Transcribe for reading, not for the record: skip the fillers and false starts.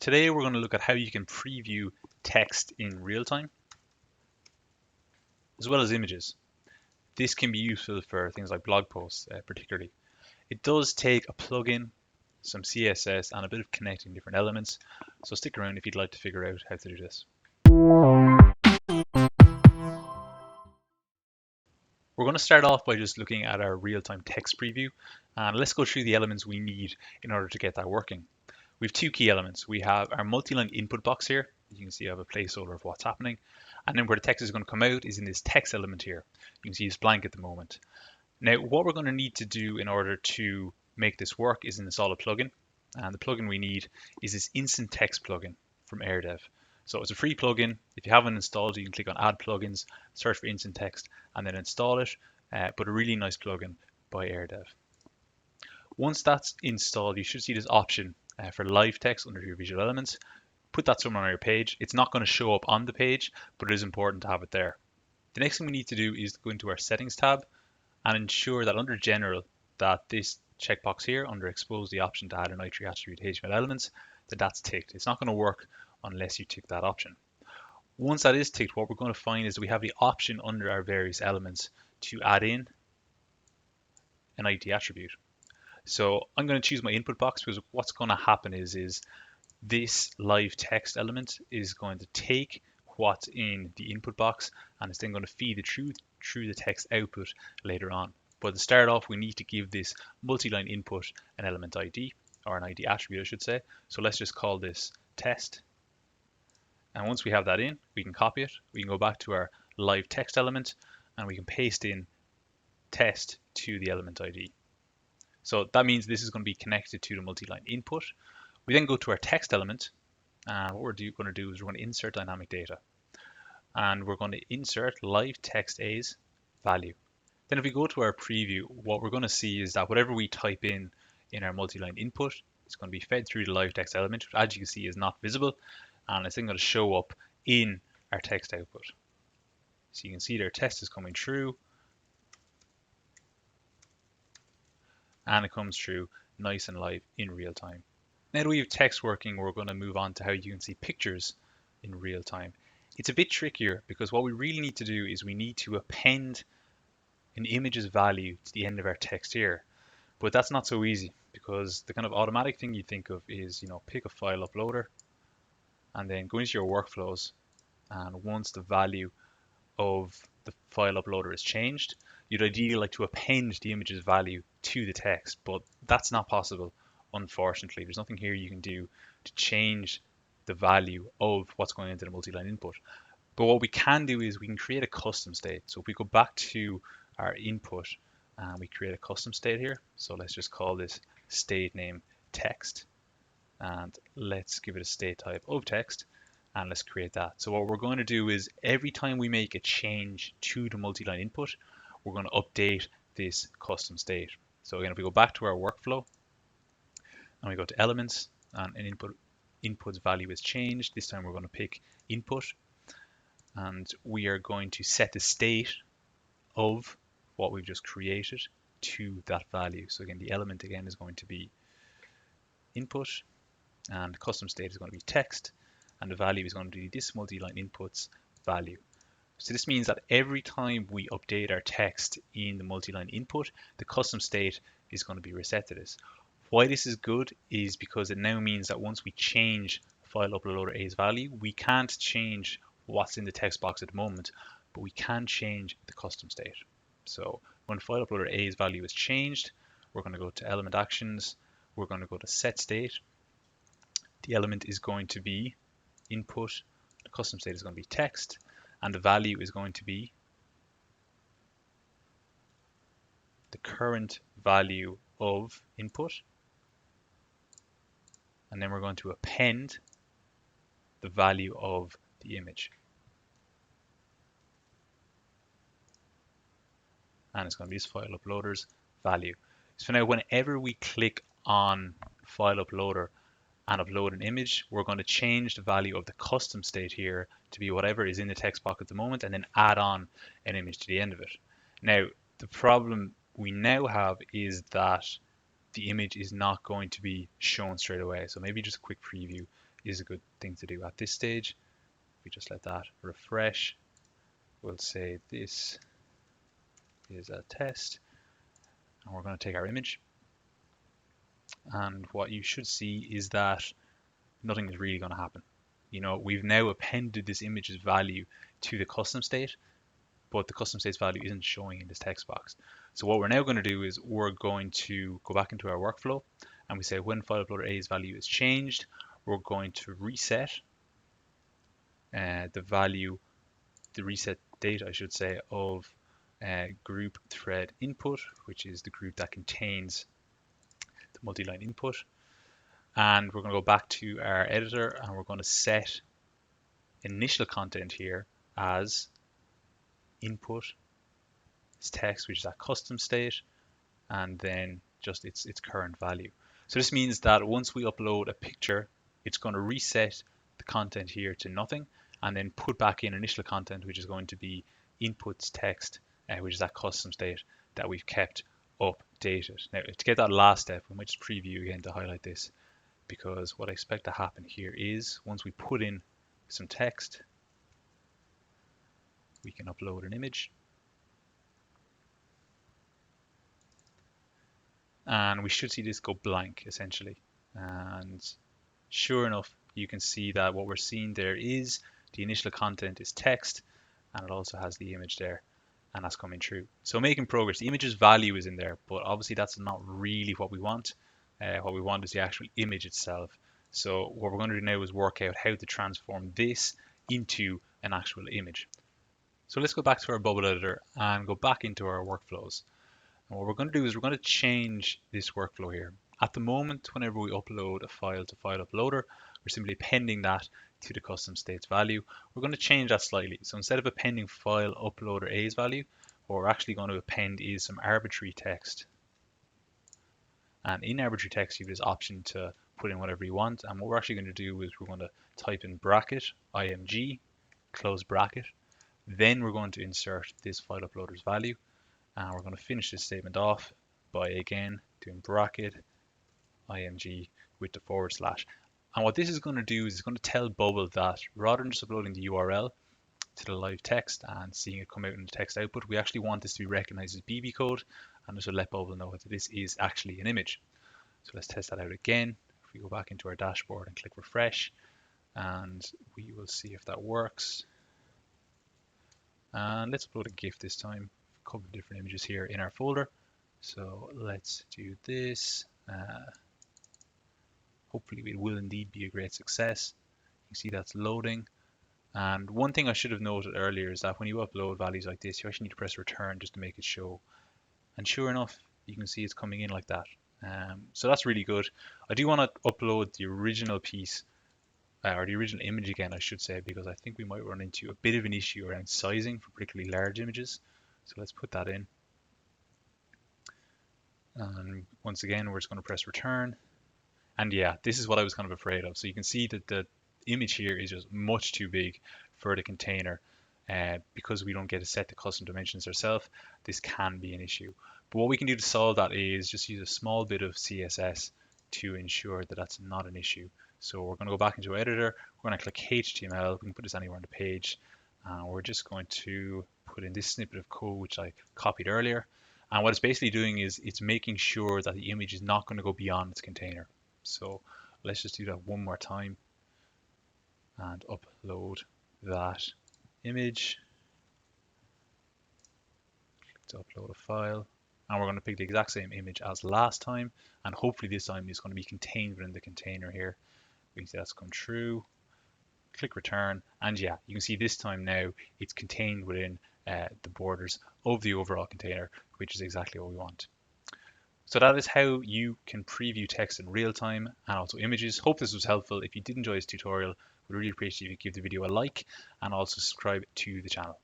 Today we're going to look at how you can preview text in real time, as well as images. This can be useful for things like blog posts, particularly. It does take a plugin, some CSS, and a bit of connecting different elements, so stick around if you'd like to figure out how to do this. We're going to start off by just looking at our real-time text preview, and let's go through the elements we need in order to get that working. We have two key elements. We have our multi-line input box here. You can see I have a placeholder of what's happening. And then where the text is going to come out is in this text element here. You can see it's blank at the moment. Now, what we're going to need to do in order to make this work is install a plugin. And the plugin we need is this Instant Text plugin from AirDev. So it's a free plugin. If you haven't installed it, you can click on Add Plugins, search for Instant Text, and then install it. But a really nice plugin by AirDev. Once that's installed, you should see this option for live text under your visual elements. Put that somewhere on your page. It's not going to show up on the page, but it is important to have it there. The next thing we need to do is go into our settings tab and ensure that under general, that this checkbox here under expose the option to add an i3 attribute HTML elements, that's ticked. It's not going to work unless you tick that option. Once that is ticked, what we're going to find is that we have the option under our various elements to add in an ID attribute. So I'm going to choose my input box because what's going to happen is this live text element is going to take what's in the input box and it's then going to feed it through the text output later on. But to start off, we need to give this multi-line input an element ID, or an ID attribute, I should say. So let's just call this test. And once we have that in, we can copy it. We can go back to our live text element and we can paste in test to the element ID. So that means this is going to be connected to the multi-line input. We then go to our text element, and what we're going to do is we're going to insert dynamic data. And we're going to insert live text A's value. Then if we go to our preview, what we're going to see is that whatever we type in our multi-line input, it's going to be fed through the live text element, which as you can see is not visible, and it's then going to show up in our text output. So you can see their test is coming through, and it comes through nice and live in real time. Now that we have text working, we're going to move on to how you can see pictures in real time. It's a bit trickier because what we really need to do is we need to append an image's value to the end of our text here. But that's not so easy because the kind of automatic thing you think of is, pick a file uploader and then go into your workflows. And once the value of the file uploader is changed, you'd ideally like to append the image's value to the text, but that's not possible. Unfortunately, there's nothing here you can do to change the value of what's going into the multi-line input. But what we can do is we can create a custom state. So if we go back to our input and we create a custom state here. So let's just call this state name text. And let's give it a state type of text. And let's create that. So what we're going to do is every time we make a change to the multi-line input, we're going to update this custom state. So again, if we go back to our workflow, and we go to elements and an input's value is changed. This time we're going to pick input and we are going to set the state of what we've just created to that value. So again, the element again is going to be input and custom state is going to be text and the value is going to be this multi-line input's value. So this means that every time we update our text in the multi-line input, the custom state is going to be reset to this. Why this is good is because it now means that once we change file uploader A's value, we can't change what's in the text box at the moment, but we can change the custom state. So when file uploader A's value is changed, we're going to go to element actions. We're going to go to set state. The element is going to be input. The custom state is going to be text, and the value is going to be the current value of input. And then we're going to append the value of the image. And it's going to be this file uploader's value. So now whenever we click on file uploader and upload an image, we're going to change the value of the custom state here to be whatever is in the text box at the moment and then add on an image to the end of it. Now, the problem we now have is that the image is not going to be shown straight away. So maybe just a quick preview is a good thing to do at this stage. We just let that refresh. We'll say this is a test, and we're going to take our image. And what you should see is that nothing is really going to happen. You know, we've now appended this image's value to the custom state, but the custom state's value isn't showing in this text box. So what we're now going to do is we're going to go back into our workflow, and we say when file uploader A's value is changed, we're going to reset the value, the reset date, I should say, of group thread input, which is the group that contains the multi-line input. And we're going to go back to our editor, and we're going to set initial content here as input is text, which is that custom state, and then just its current value. So this means that once we upload a picture, it's going to reset the content here to nothing, and then put back in initial content, which is going to be inputs text, which is that custom state that we've kept updated. Now, to get that last step, we might just preview again to highlight this, because what I expect to happen here is once we put in some text, we can upload an image, and we should see this go blank essentially. And sure enough, you can see that what we're seeing there is the initial content is text, and it also has the image there, and that's coming true. So making progress. The image's value is in there, but obviously that's not really what we want. What we want is the actual image itself. So what we're going to do now is work out how to transform this into an actual image. So let's go back to our bubble editor and go back into our workflows. And what we're going to do is we're going to change this workflow here. At the moment, whenever we upload a file to file uploader, we're simply appending that to the custom state's value. We're going to change that slightly. So instead of appending file uploader A's value, what we're actually going to append is some arbitrary text. And in arbitrary text, you have this option to put in whatever you want. And what we're actually going to do is we're going to type in bracket, img, close bracket. Then we're going to insert this file uploader's value. And we're going to finish this statement off by, again, doing bracket, img with the /. And what this is going to do is it's going to tell Bubble that rather than just uploading the URL to the live text and seeing it come out in the text output, we actually want this to be recognized as bbcode, and this will let Bubble know that this is actually an image. So let's test that out again. If we go back into our dashboard and click refresh, and we will see if that works. And let's upload a GIF this time. A couple of different images here in our folder. So let's do this. Hopefully it will indeed be a great success. You see that's loading. And one thing I should have noted earlier is that when you upload values like this, you actually need to press return just to make it show. And sure enough, you can see it's coming in like that. So that's really good. I do want to upload the original piece, or the original image again, I should say, because I think we might run into a bit of an issue around sizing for particularly large images. So let's put that in. And once again, we're just going to press return. And yeah, this is what I was kind of afraid of. So you can see that the image here is just much too big for the container. Because we don't get to set the custom dimensions ourselves, this can be an issue. But what we can do to solve that is just use a small bit of CSS to ensure that that's not an issue. So we're going to go back into our editor. We're going to click HTML. We can put this anywhere on the page. We're just going to put in this snippet of code, which I copied earlier. And what it's basically doing is it's making sure that the image is not going to go beyond its container. So let's just do that one more time and upload that image. Click to upload a file, and we're going to pick the exact same image as last time, and hopefully this time it's going to be contained within the container here. We can see that's come true. Click return, and yeah, you can see this time now it's contained within the borders of the overall container, which is exactly what we want. So that is how you can preview text in real time and also images. Hope this was helpful. If you did enjoy this tutorial, we'd really appreciate if you give the video a like and also subscribe to the channel.